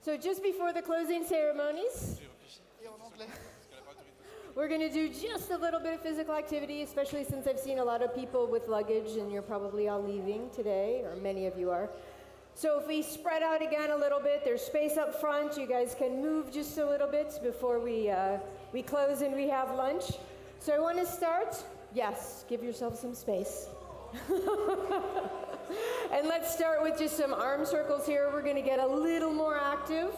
So just before the closing ceremonies, we're going to do just a little bit of physical activity, especially since I've seen a lot of people with luggage and you're probably all leaving today, or many of you are. So if we spread out again a little bit, there's space up front. You guys can move just a little bit before we close and we have lunch. So I want to start. Yes, give yourself some space. And let's start with just some arm circles here. We're going to get a little more active.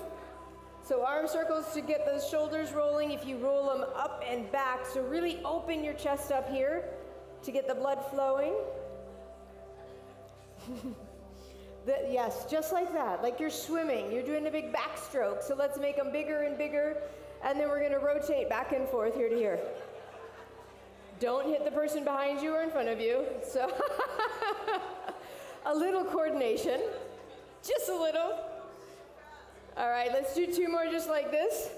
So arm circles to get those shoulders rolling. If you roll them up and back, so really open your chest up here to get the blood flowing. Yes, just like that, like you're swimming. You're doing a big backstroke. So let's make them bigger and bigger. And then we're going to rotate back and forth here to here. Don't hit the person behind you or in front of you. So a little coordination, just a little. All right, let's do two more just like this.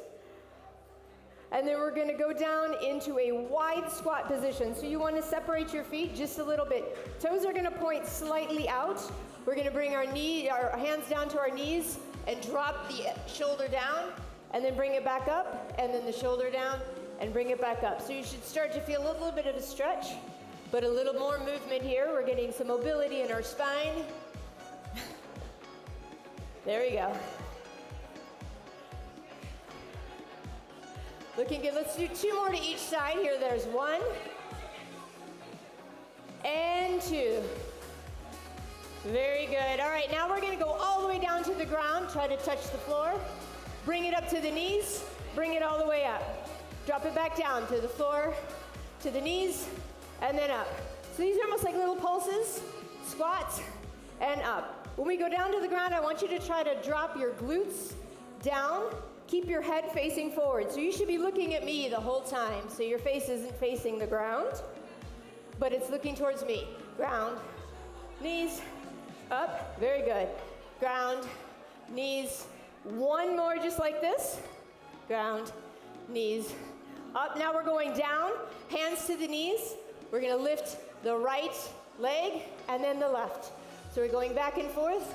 And then we're going to go down into a wide squat position. So you want to separate your feet just a little bit. Toes are going to point slightly out. We're going to bring our hands down to our knees and drop the shoulder down, and then bring it back up, and then the shoulder down, and bring it back up. So you should start to feel a little bit of a stretch, but a little more movement here. We're getting some mobility in our spine. There we go. Looking good. Let's do two more to each side. Here, there's one and two. Very good. All right, now we're going to go all the way down to the ground. Try to touch the floor. Bring it up to the knees. Bring it all the way up. Drop it back down to the floor, to the knees, and then up. So these are almost like little pulses. Squats and up. When we go down to the ground, I want you to try to drop your glutes down. Keep your head facing forward. So you should be looking at me the whole time. So your face isn't facing the ground, but it's looking towards me. Ground, knees, up. Very good. Ground, knees. One more just like this. Ground, knees, up. Now we're going down, hands to the knees. We're going to lift the right leg and then the left. So we're going back and forth.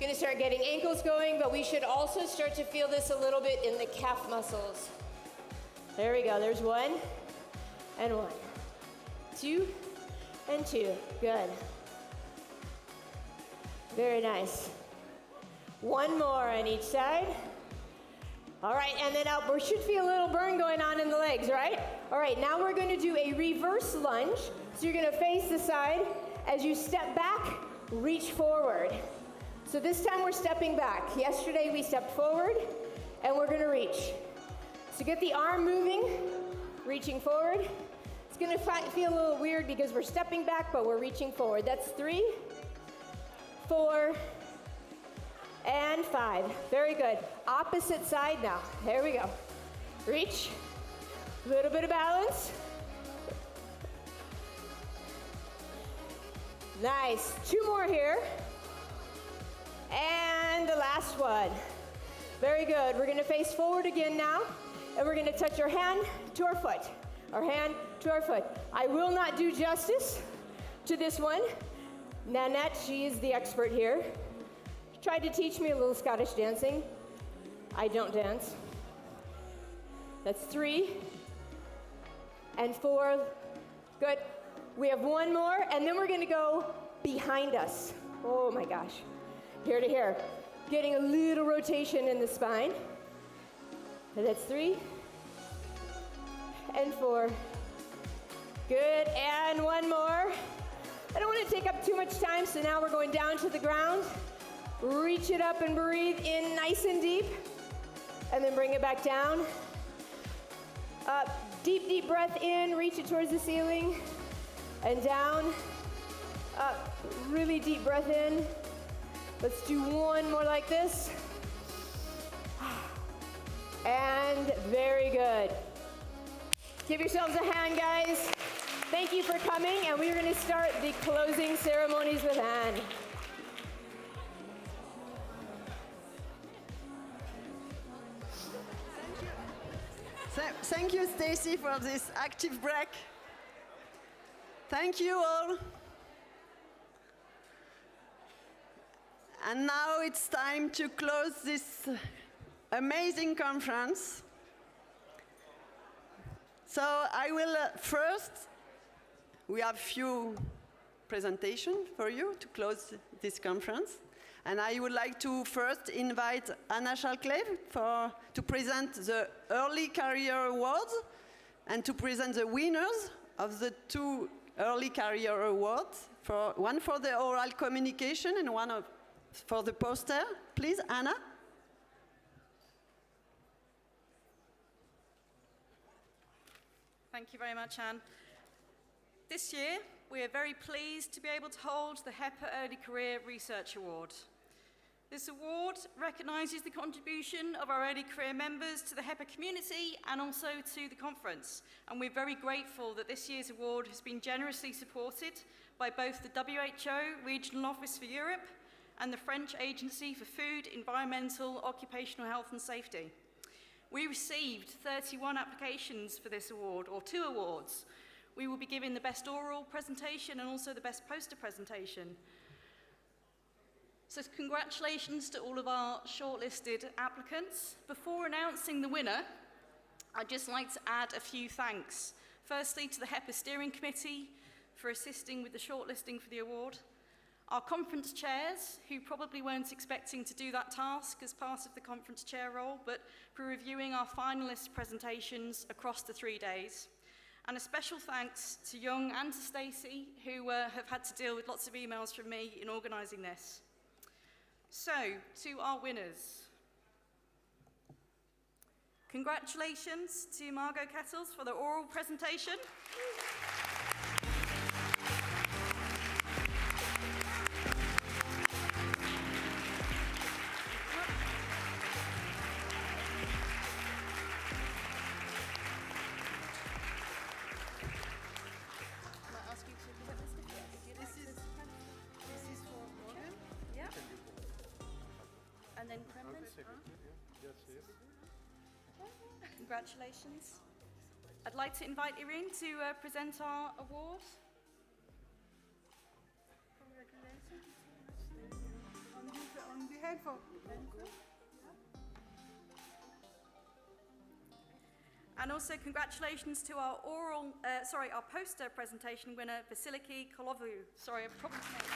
Going to start getting ankles going, but we should also start to feel this a little bit in the calf muscles. There we go. There's one and one. Two and two. Good. Very nice. One more on each side. All right, and then up. We should feel a little burn going on in the legs, right? All right, now we're going to do a reverse lunge. So you're going to face the side. As you step back, reach forward. So this time we're stepping back. Yesterday we stepped forward, and we're going to reach. So get the arm moving, reaching forward. It's going to feel a little weird because we're stepping back, but we're reaching forward. That's 3, 4, and 5. Very good. Opposite side now. There we go. Reach. A little bit of balance. Nice. Two more here. And the last one. Very good. We're going to face forward again now, and we're going to touch our hand to our foot. Our hand to our foot. I will not do justice to this one. Nanette, she is the expert here. Tried to teach me a little Scottish dancing. I don't dance. That's 3 and 4. Good. We have one more, and then we're going to go behind us. Oh my gosh. Here to here. Getting a little rotation in the spine. And that's 3 and 4. Good. And one more. I don't want to take up too much time, so now we're going down to the ground. Reach it up and breathe in nice and deep. And then bring it back down. Up. Deep, deep breath in. Reach it towards the ceiling. And down. Up. Really deep breath in. Let's do one more like this. And very good. Give yourselves a hand, guys. Thank you for coming, and we're going to start the closing ceremonies with Anne. Thank you, Stacy, for this active break. Thank you all. And now it's time to close this amazing conference. So I will first, we have few presentations for you to close this conference. And I would like to first invite Anna Schalklev to present the Early Career Awards and to present the winners of the 2 Early Career Awards, one for the oral communication and one for the poster. Please, Anna. Thank you very much, Anne. This year, we are very pleased to be able to hold the Hepa Early Career Research Award. This award recognises the contribution of our early career members to the Hepa community and also to the conference. And we're very grateful that this year's award has been generously supported by both the WHO Regional Office for Europe and the French Agency for Food, Environmental, Occupational Health and Safety. We received 31 applications for this award, or 2 awards. We will be giving the best oral presentation and also the best poster presentation. So congratulations to all of our shortlisted applicants. Before announcing the winner, I'd just like to add a few thanks. Firstly, to the Hepa Steering Committee for assisting with the shortlisting for the award. Our conference chairs, who probably weren't expecting to do that task as part of the conference chair role, but for reviewing our finalist presentations across the 3 days. And a special thanks to Young and to Stacey, who have had to deal with lots of emails from me in organising this. So, to our winners. Congratulations to Margot Kettles for the oral presentation. And then Kremlin. Congratulations. I'd like to invite Irene to present our award. Congratulations. On behalf of And also congratulations to our our poster presentation winner, Vasiliki Kolovu. Sorry, I've probably made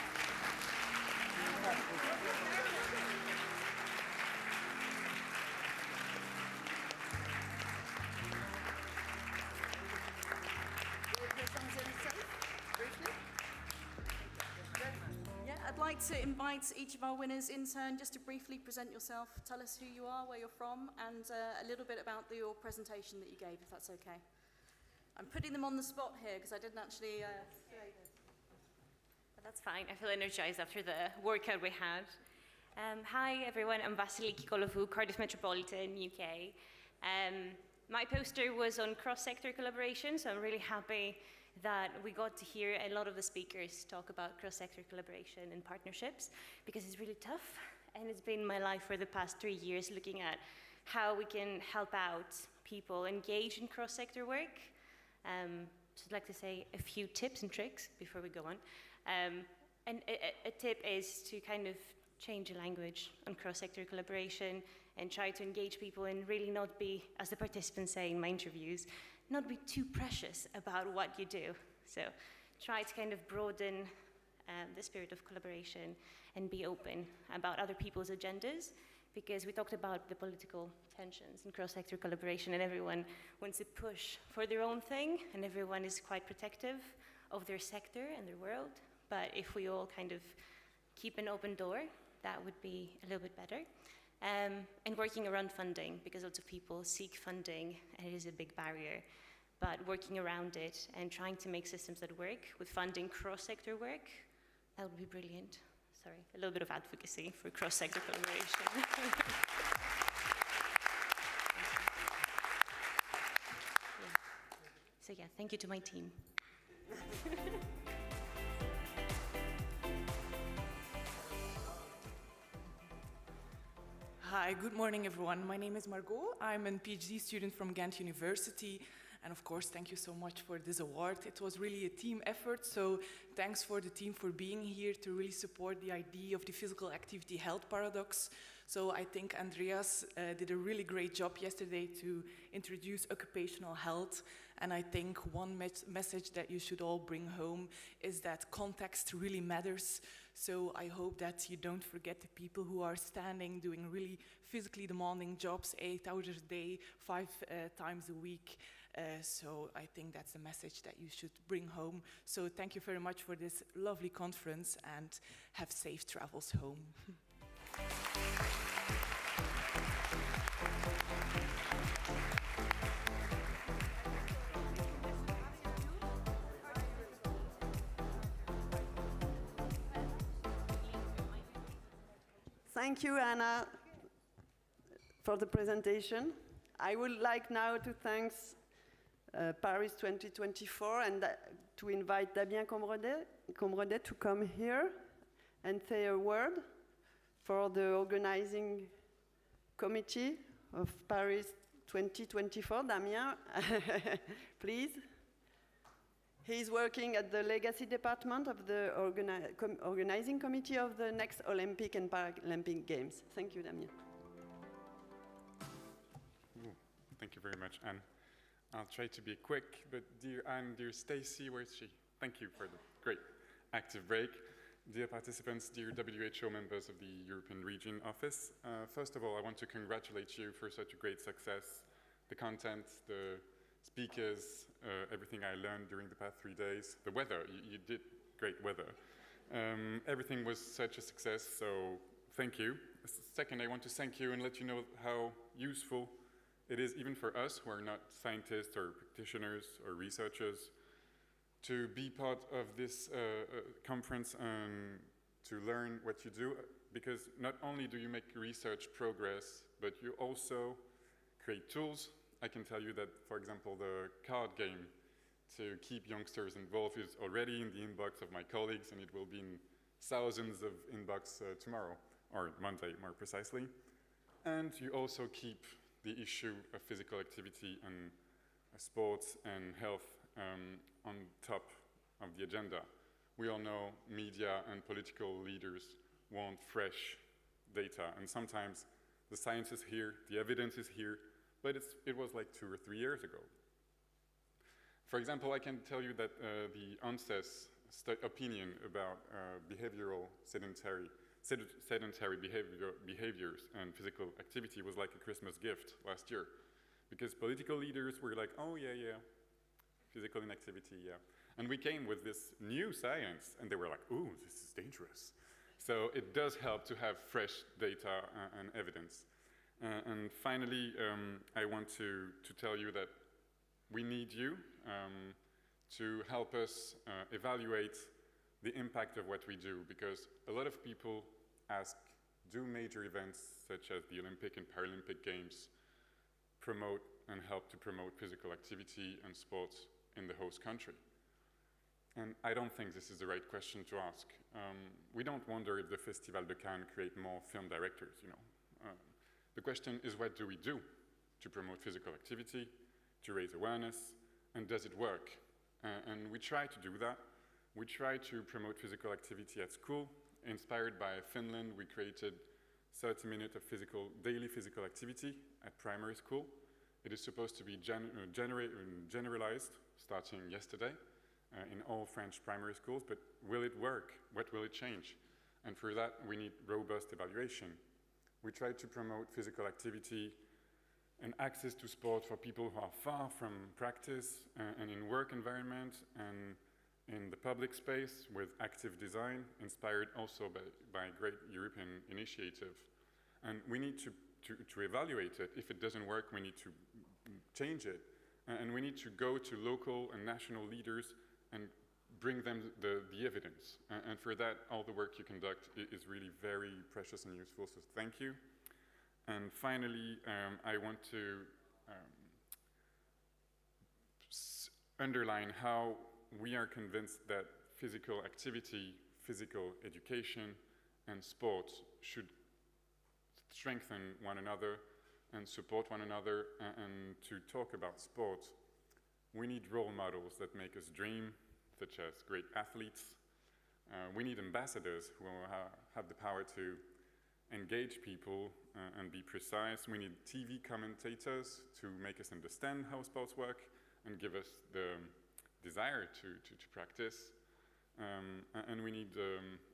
I'd like to invite each of our winners in turn just to briefly present yourself, tell us who you are, where you're from, and a little bit about your presentation that you gave, if that's okay. I'm putting them on the spot here because I didn't actually say this. But that's fine. I feel energized after the workout we had. Hi everyone, I'm Vasiliki Kolovu, Cardiff Metropolitan, UK. My poster was on cross-sector collaboration, so I'm really happy that we got to hear a lot of the speakers talk about cross-sector collaboration and partnerships, because it's really tough, and it's been my life for the past 3 years looking at how we can help out people engage in cross-sector work. So I'd like to say a few tips and tricks before we go on. And a tip is to kind of change the language on cross-sector collaboration and try to engage people and really not be, as the participants say in my interviews, not be too precious about what you do. So try to kind of broaden the spirit of collaboration and be open about other people's agendas, because we talked about the political tensions in cross-sector collaboration, and everyone wants to push for their own thing, and everyone is quite protective of their sector and their world. But if we all kind of keep an open door, that would be a little bit better. And working around funding, because lots of people seek funding, and it is a big barrier. But working around it and trying to make systems that work with funding cross-sector work, that would be brilliant. Sorry, a little bit of advocacy for cross-sector collaboration. So yeah, thank you to my team. Hi, good morning everyone. My name is Margot. I'm a PhD student from Ghent University, And of course, thank you so much for this award. It was really a team effort, so thanks for the team for being here to really support the idea of the physical activity health paradox. So I think Andreas did a really great job yesterday to introduce occupational health. And I think one message that you should all bring home is that context really matters. So I hope that you don't forget the people who are standing, doing really physically demanding jobs, 8 hours a day, 5 times a week. So I think that's a message that you should bring home. So thank you very much for this lovely conference, and have safe travels home. Thank you, Anna, for the presentation. I would like now to thank Paris 2024 and to invite Damien Comredet to come here and say a word for the organizing committee of Paris 2024. Damien, please. He's working at the Legacy Department of the organizing committee of the next Olympic and Paralympic Games. Thank you, Damien. Thank you very much, Anne. I'll try to be quick, but dear Anne, dear Stacy, where is she? Thank you for the great active break. Dear participants, dear WHO members of the European Region Office, first of all, I want to congratulate you for such a great success. The content, the speakers, everything I learned during the past 3 days, the weather, you did great weather. Everything was such a success, so thank you. Second, I want to thank you and let you know how useful it is even for us who are not scientists or practitioners or researchers to be part of this conference and to learn what you do, because not only do you make research progress, but you also create tools. I can tell you that, for example, the card game to keep youngsters involved is already in the inbox of my colleagues, and it will be in thousands of inbox tomorrow, or Monday more precisely. And you also keep the issue of physical activity and sports and health on top of the agenda. We all know media and political leaders want fresh data, and sometimes the science is here, the evidence is here, but it was like 2 or 3 years ago. For example, I can tell you that the ANSES opinion about behavioral sedentary behaviors and physical activity was like a Christmas gift last year, because political leaders were like, oh yeah, physical inactivity, yeah. And we came with this new science, and they were like, ooh, this is dangerous. So it does help to have fresh data and evidence. And finally, I want to tell you that we need you to help us evaluate the impact of what we do, because a lot of people ask, do major events such as the Olympic and Paralympic Games promote and help to promote physical activity and sports in the host country? And I don't think this is the right question to ask. We don't wonder if the Festival de Cannes create more film directors, you know. The question is, what do we do to promote physical activity, to raise awareness, and does it work? And we try to do that. We try to promote physical activity at school. Inspired by Finland, we created 30 minutes of daily physical activity at primary school. It is supposed to be generalized starting yesterday in all French primary schools, but will it work? What will it change? And for that, we need robust evaluation. We try to promote physical activity and access to sport for people who are far from practice and in work environment and in the public space with active design, inspired also by great European initiative. And we need to evaluate it. If it doesn't work, we need to change it. And we need to go to local and national leaders and bring them the evidence. And for that, all the work you conduct is really very precious and useful, so thank you. And finally, I want to underline how we are convinced that physical activity, physical education, and sport should strengthen one another and support one another. And to talk about sport, We need role models that make us dream, such as great athletes. We need ambassadors who have the power to engage people and be precise. We need TV commentators to make us understand how sports work and give us the desire to practice. And we need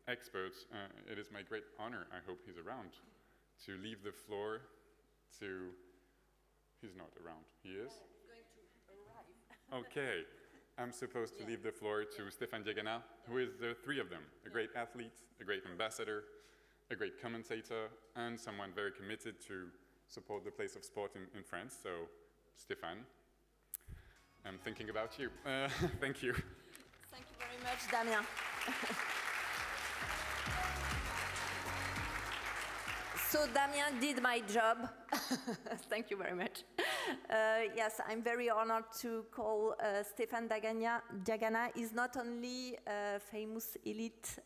experts. It is my great honor, I hope he's around, to leave the floor to, he's not around, he is? He's going to arrive. Okay, I'm supposed to leave the floor to Stéphane Diagana, who is the three of them, a great athlete, a great ambassador, a great commentator, and someone very committed to support the place of sport in France. So, Stéphane, I'm thinking about you. Thank you. Thank you very much, Damien. So Damien did my job. Thank you very much. Yes, I'm very honored to call Stéphane Diagana. He's not only a famous elite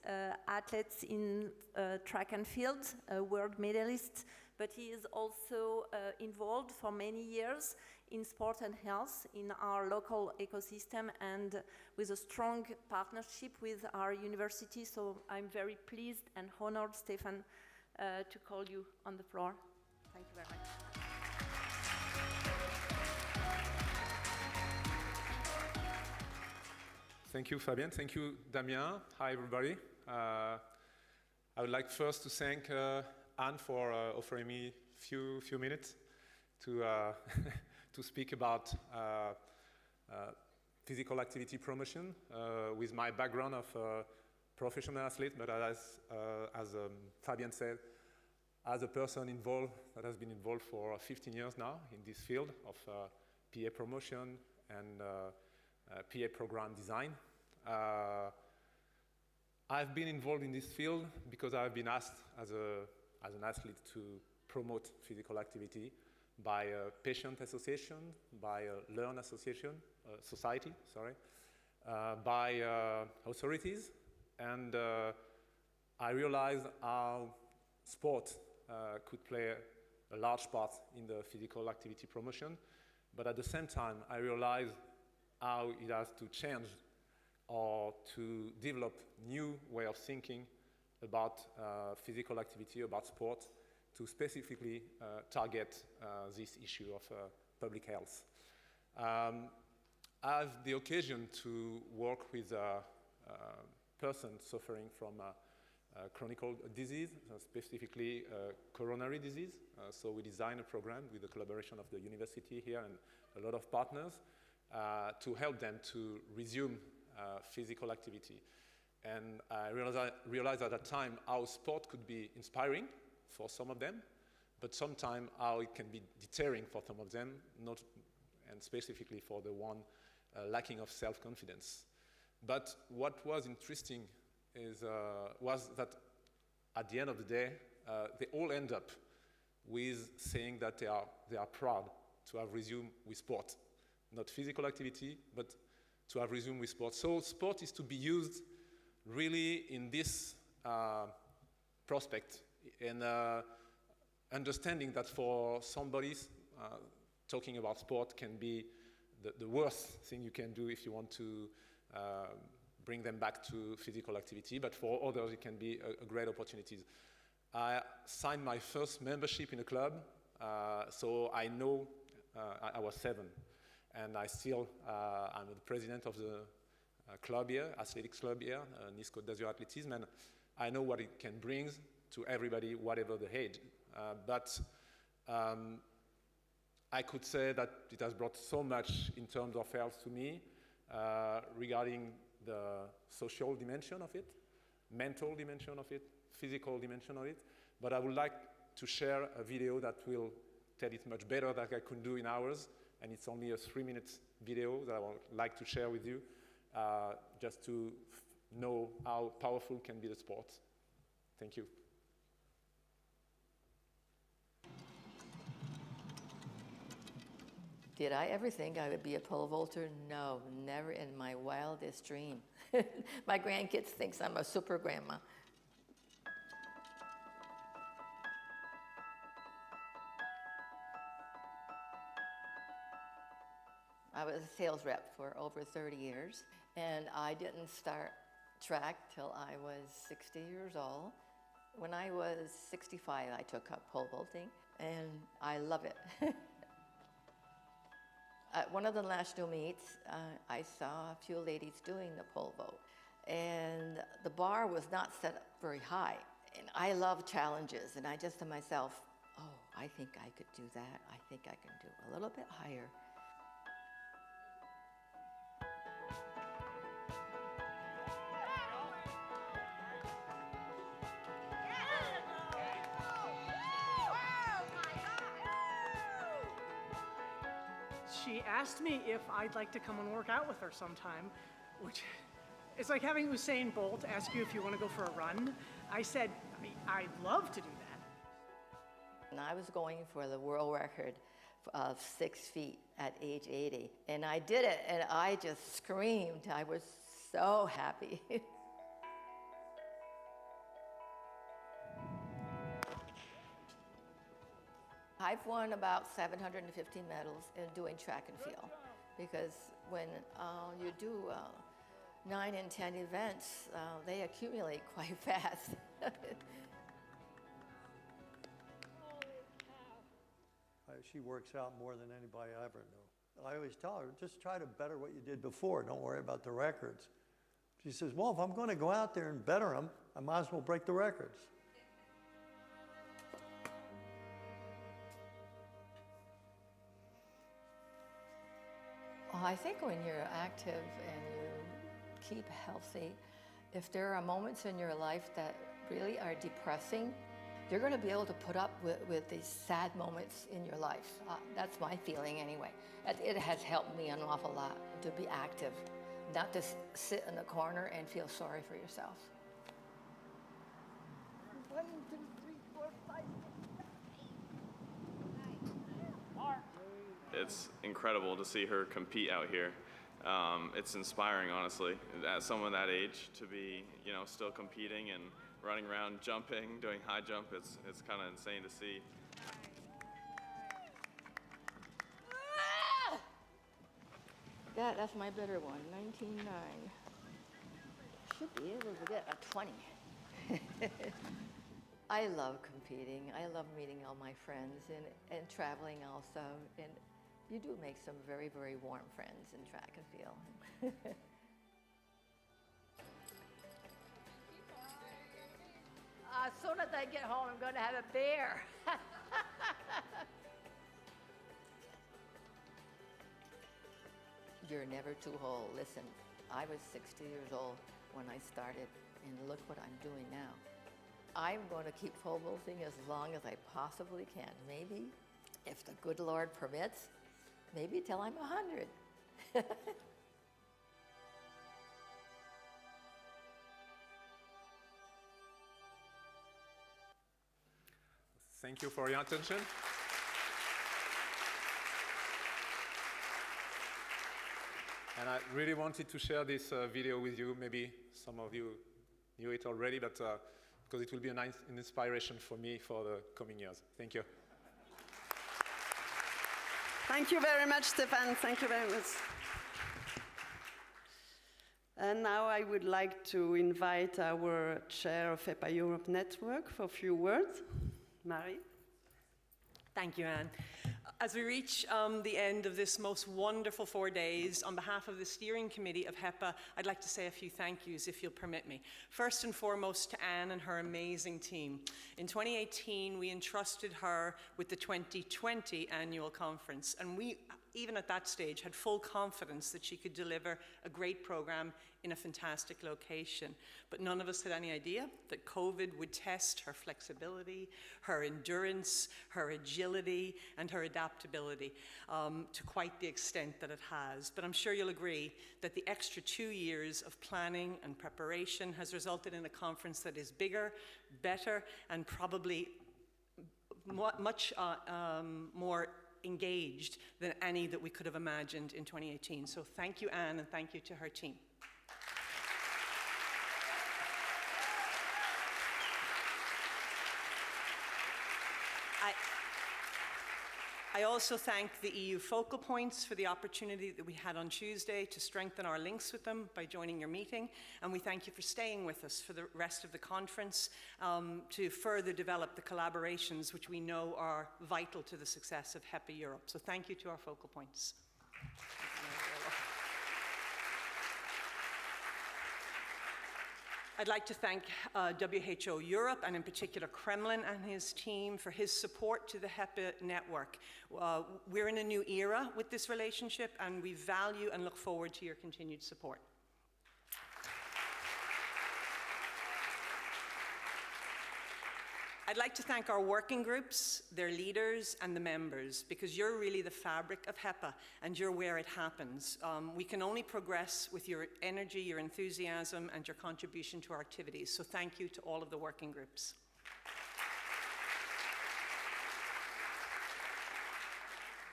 athlete in track and field, a world medalist, but he is also involved for many years in sport and health in our local ecosystem and with a strong partnership with our university. So I'm very pleased and honored, Stéphane, to call you on the floor. Thank you very much. Thank you, Fabienne. Thank you, Damien. Hi, everybody. I would like first to thank Anne for offering me a few minutes to to speak about physical activity promotion with my background of professional athlete, but as Fabienne said, as a person involved that has been involved for 15 years now in this field of PA promotion and PA program design. I've been involved in this field because I've been asked as an athlete to promote physical activity by a patient association, by a learn association, society, by authorities, and I realized how sport could play a large part in the physical activity promotion, but at the same time, I realized how it has to change or to develop new way of thinking about physical activity, about sport, to specifically target this issue of public health. I have the occasion to work with a person suffering from chronic disease, specifically coronary disease. So we designed a program with the collaboration of the university here and a lot of partners to help them to resume physical activity. And I realized at that time how sport could be inspiring for some of them, but sometimes how it can be deterring for some of them, and specifically for the one lacking of self-confidence. But what was interesting was that at the end of the day, they all end up with saying that they are proud to have resumed with sport. Not physical activity, but to have resumed with sport. So sport is to be used really in this prospect, in understanding that for somebody, talking about sport can be the worst thing you can do if you want to bring them back to physical activity, but for others it can be a great opportunity. I signed my first membership in a club, so I know I was 7, and I'm the president of the club here, athletics club here, Nice Côte d'Azur Athletism, and I know what it can bring to everybody, whatever the age. But I could say that it has brought so much in terms of health to me regarding the social dimension of it, mental dimension of it, physical dimension of it. But I would like to share a video that will tell it much better than I could do in hours, and it's only a 3-minute video that I would like to share with you, just to know how powerful can be the sport. Thank you. Did I ever think I would be a pole vaulter? No, never in my wildest dream. My grandkids think I'm a super grandma. I was a sales rep for over 30 years, and I didn't start track till I was 60 years old. When I was 65, I took up pole vaulting, and I love it. At one of the national meets, I saw a few ladies doing the pole vault, and the bar was not set up very high. And I love challenges, and I just to myself, oh, I think I could do that. I think I can do a little bit higher. She asked me if I'd like to come and work out with her sometime, which is like having Usain Bolt ask you if you want to go for a run. I said, I'd love to do that. And I was going for the world record of 6 feet at age 80. And I did it, and I just screamed. I was so happy. I've won about 750 medals in doing track and field, because when you do 9 and 10 events, they accumulate quite fast. She works out more than anybody I ever knew. I always tell her, just try to better what you did before. Don't worry about the records. She says, well, if I'm going to go out there and better them, I might as well break the records. Well, I think when you're active and you keep healthy, if there are moments in your life that really are depressing, you're going to be able to put up with these sad moments in your life. That's my feeling anyway. It has helped me an awful lot to be active, not to sit in the corner and feel sorry for yourself. 1, 2, 3, 4, 5. It's incredible to see her compete out here. It's inspiring, honestly, at someone that age to be, still competing and running around, jumping, doing high jump. It's kind of insane to see. That's my better one, 19.9. Should be able to get a 20. I love competing. I love meeting all my friends and traveling also. And you do make some very, very warm friends in track and field. As soon as I get home, I'm going to have a beer. You're never too old. Listen, I was 60 years old when I started, and look what I'm doing now. I'm going to keep pole vaulting as long as I possibly can. Maybe, if the good Lord permits, maybe till I'm 100. Thank you for your attention. And I really wanted to share this video with you. Maybe some of you knew it already, but because it will be an inspiration for me for the coming years. Thank you. Thank you very much, Stéphane. Thank you very much. And now I would like to invite our chair of Hepa Europe Network for a few words. Marie. Thank you, Anne. As we reach the end of this most wonderful 4 days, on behalf of the steering committee of Hepa, I'd like to say a few thank yous, if you'll permit me. First and foremost to Anne and her amazing team. In 2018, we entrusted her with the 2020 annual conference, and we, even at that stage, had full confidence that she could deliver a great program in a fantastic location. But none of us had any idea that COVID would test her flexibility, her endurance, her agility, and her adaptability to quite the extent that it has. But I'm sure you'll agree that the extra 2 years of planning and preparation has resulted in a conference that is bigger, better, and probably much more engaged than any that we could have imagined in 2018. So thank you, Anne, and thank you to her team. I also thank the EU focal points for the opportunity that we had on Tuesday to strengthen our links with them by joining your meeting. And we thank you for staying with us for the rest of the conference to further develop the collaborations which we know are vital to the success of Hepa Europe. So thank you to our focal points. I'd like to thank WHO Europe, and in particular Kremlin and his team, for his support to the Hepa network. We're in a new era with this relationship, and we value and look forward to your continued support. I'd like to thank our working groups, their leaders, and the members, because you're really the fabric of Hepa, and you're where it happens. We can only progress with your energy, your enthusiasm, and your contribution to our activities. So thank you to all of the working groups.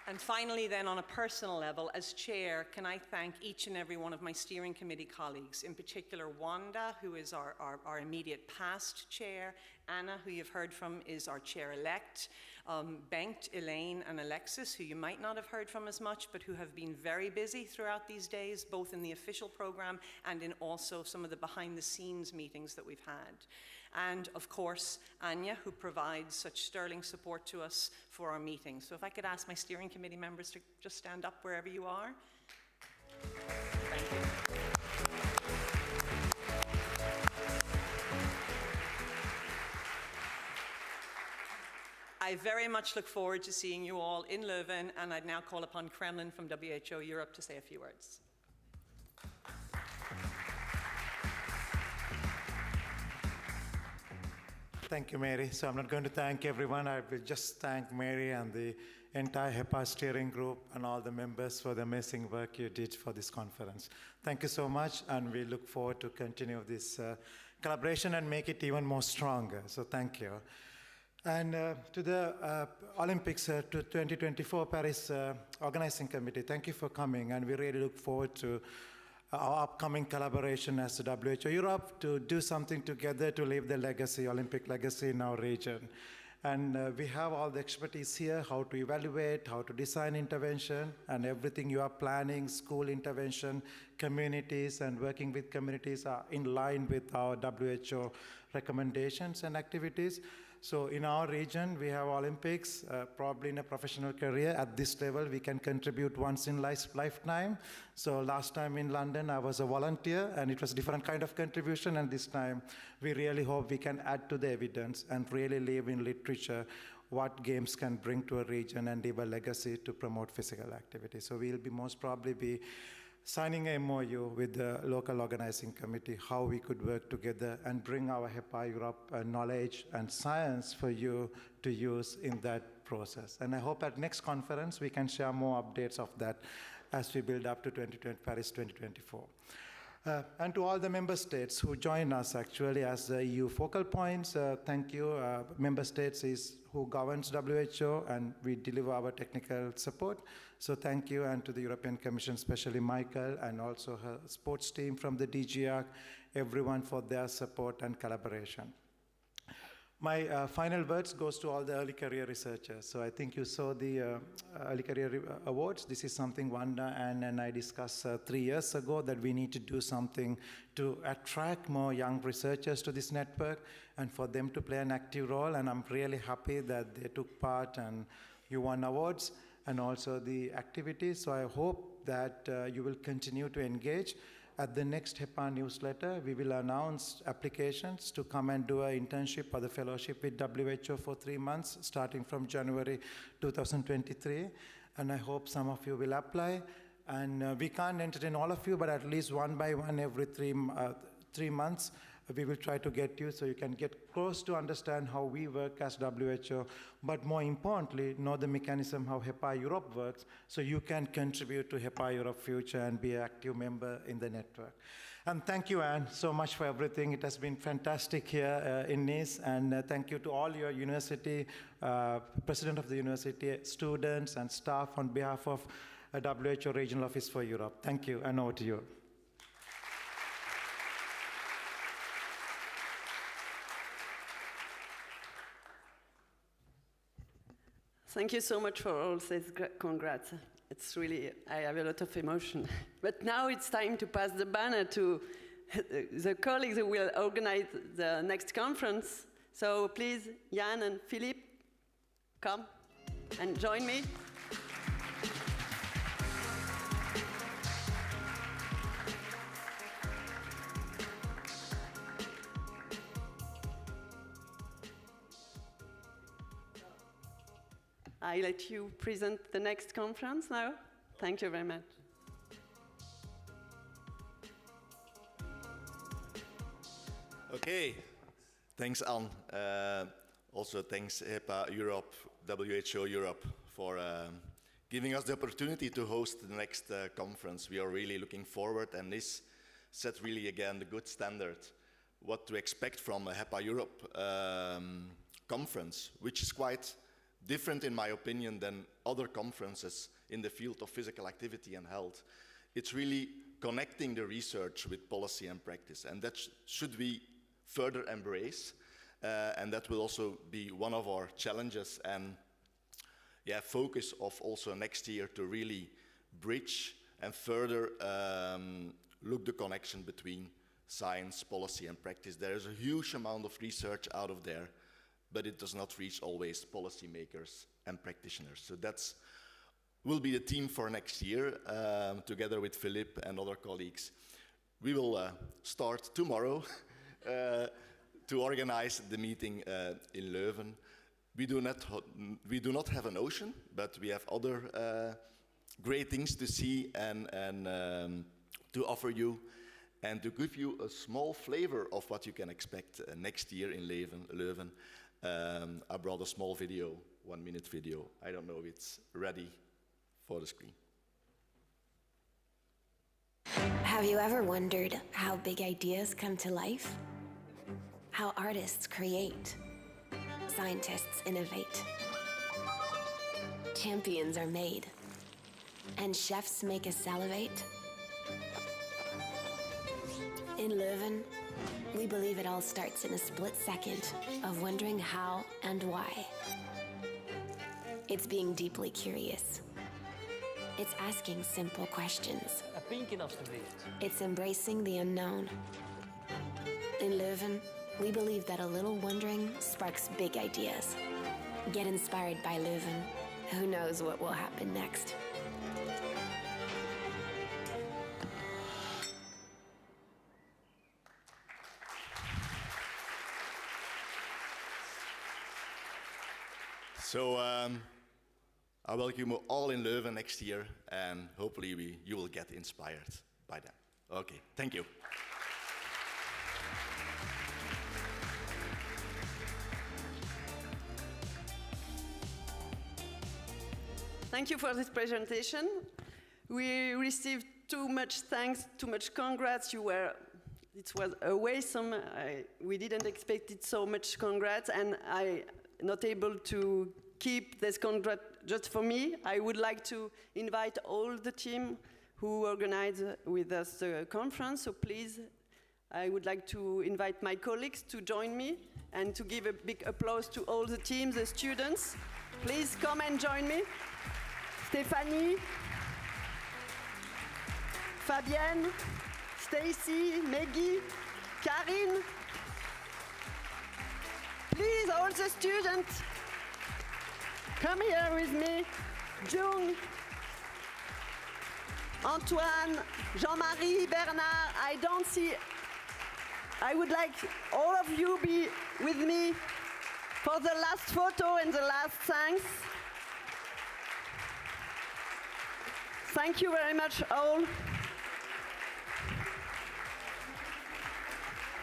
And finally, then, on a personal level, as chair, can I thank each and every one of my steering committee colleagues, in particular Wanda, who is our immediate past chair, Anna, who you've heard from, is our chair-elect, Bengt, Elaine, and Alexis, who you might not have heard from as much, but who have been very busy throughout these days, both in the official program and in also some of the behind-the-scenes meetings that we've had. And, of course, Anya, who provides such sterling support to us for our meetings. So if I could ask my steering committee members to just stand up wherever you are. Thank you. I very much look forward to seeing you all in Leuven, and I'd now call upon Kremlin from WHO Europe to say a few words. Thank you, Mary. So I'm not going to thank everyone. I will just thank Mary and the entire Hepa steering group and all the members for the amazing work you did for this conference. Thank you so much, and we look forward to continue this collaboration and make it even more stronger. So thank you. And to the Olympics to 2024 Paris Organizing Committee, thank you for coming, and we really look forward to our upcoming collaboration as the WHO Europe to do something together to leave the legacy, Olympic legacy in our region. And we have all the expertise here, how to evaluate, how to design intervention, and everything you are planning, school intervention, communities, and working with communities are in line with our WHO recommendations and activities. So in our region, we have Olympics, probably in a professional career. At this level, we can contribute once in lifetime. So last time in London, I was a volunteer, and it was a different kind of contribution. And this time, we really hope we can add to the evidence and really live in literature what games can bring to a region and leave a legacy to promote physical activity. So we'll be most probably be signing a MOU with the local organizing committee, how we could work together and bring our Hepa Europe knowledge and science for you to use in that process. And I hope at next conference we can share more updates of that as we build up to Paris 2024. And to all the member states who join us actually as the EU focal points, thank you. Member states is who governs WHO, and we deliver our technical support. So thank you, and to the European Commission, especially Michael, and also her sports team from the DGR, everyone for their support and collaboration. My final words goes to all the early career researchers. So I think you saw the early career awards. This is something Wanda and I discussed 3 years ago, that we need to do something to attract more young researchers to this network and for them to play an active role. And I'm really happy that they took part and you won awards and also the activities. So I hope that you will continue to engage. At the next Hepa newsletter, we will announce applications to come and do an internship or the fellowship with WHO for 3 months, starting from January 2023. And I hope some of you will apply. And we can't entertain all of you, but at least one by one every 3 months, we will try to get you so you can get close to understand how we work as WHO, but more importantly, know the mechanism how Hepa Europe works, so you can contribute to Hepa Europe future and be an active member in the network. And thank you, Anne, so much for everything. It has been fantastic here in Nice, and thank you to all your university, president of the university, students and staff on behalf of WHO Regional Office for Europe. Thank you, and over to you. Thank you so much for all these congrats. It's really, I have a lot of emotion. But now it's time to pass the banner to the colleagues who will organize the next conference. So please, Jan and Philippe, come and join me. I let you present the next conference now. Thank you very much. Okay, thanks Anne. Also thanks Hepa Europe, WHO Europe for giving us the opportunity to host the next conference. We are really looking forward, and this set really again the good standard what to expect from a Hepa Europe conference, which is quite different in my opinion than other conferences in the field of physical activity and health. It's really connecting the research with policy and practice, and that should we further embrace, and that will also be one of our challenges and focus of also next year, to really bridge and further look the connection between science, policy and practice. There is a huge amount of research out of there, but it does not reach always policymakers and practitioners. So that's will be the theme for next year, together with Philippe and other colleagues. We will start tomorrow to organize the meeting in Leuven. We do not have an ocean, but we have other great things to see and to offer you, and to give you a small flavor of what you can expect next year in Leuven. I brought a small video, 1 minute video. I don't know if it's ready for the screen. Have you ever wondered how big ideas come to life? How artists create, scientists innovate, champions are made, and chefs make us salivate? In Leuven, we believe it all starts in a split second of wondering how and why. It's being deeply curious. It's asking simple questions. It's embracing the unknown. In Leuven, we believe that a little wondering sparks big ideas. Get inspired by Leuven. Who knows what will happen next? So I welcome you all in Leuven next year, and hopefully you will get inspired by them. Okay, thank you. Thank you for this presentation. We received too much thanks, too much congrats. It was awesome. We didn't expect it so much congrats, and I not able to keep this congrats just for me. I would like to invite all the team who organized with us the conference. So please, I would like to invite my colleagues to join me and to give a big applause to all the teams, the students. Please come and join me. Stéphanie, Fabienne, Stacy, Maggie, Karine. Please, all the students, come here with me. Jung, Antoine, Jean-Marie, Bernard, I don't see. I would like all of you be with me for the last photo and the last thanks. Thank you very much all.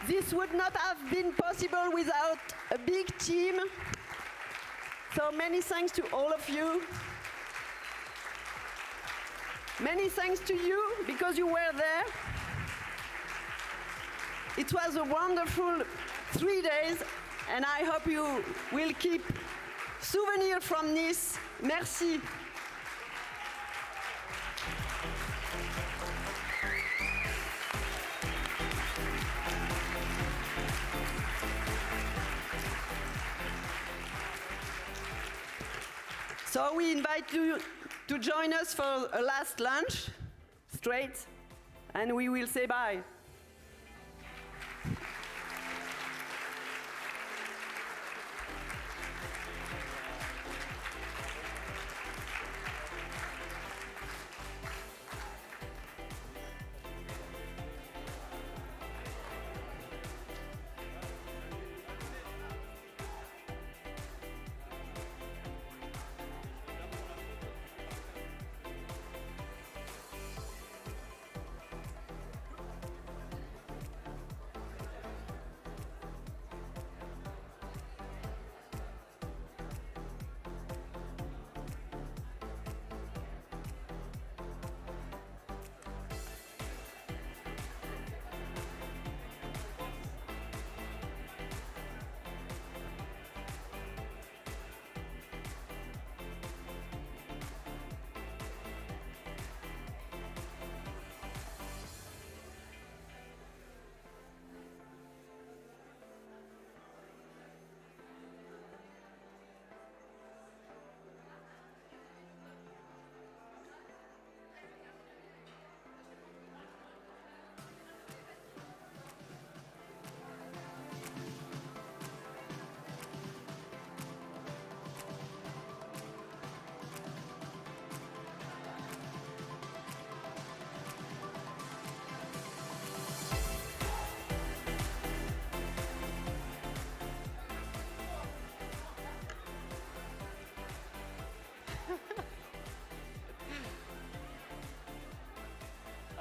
This would not have been possible without a big team. So many thanks to all of you. Many thanks to you because you were there. It was a wonderful 3 days, and I hope you will keep souvenirs from Nice. Merci. So we invite you to join us for a last lunch, straight, and we will say bye.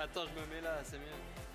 Attends, je me mets là, c'est mieux.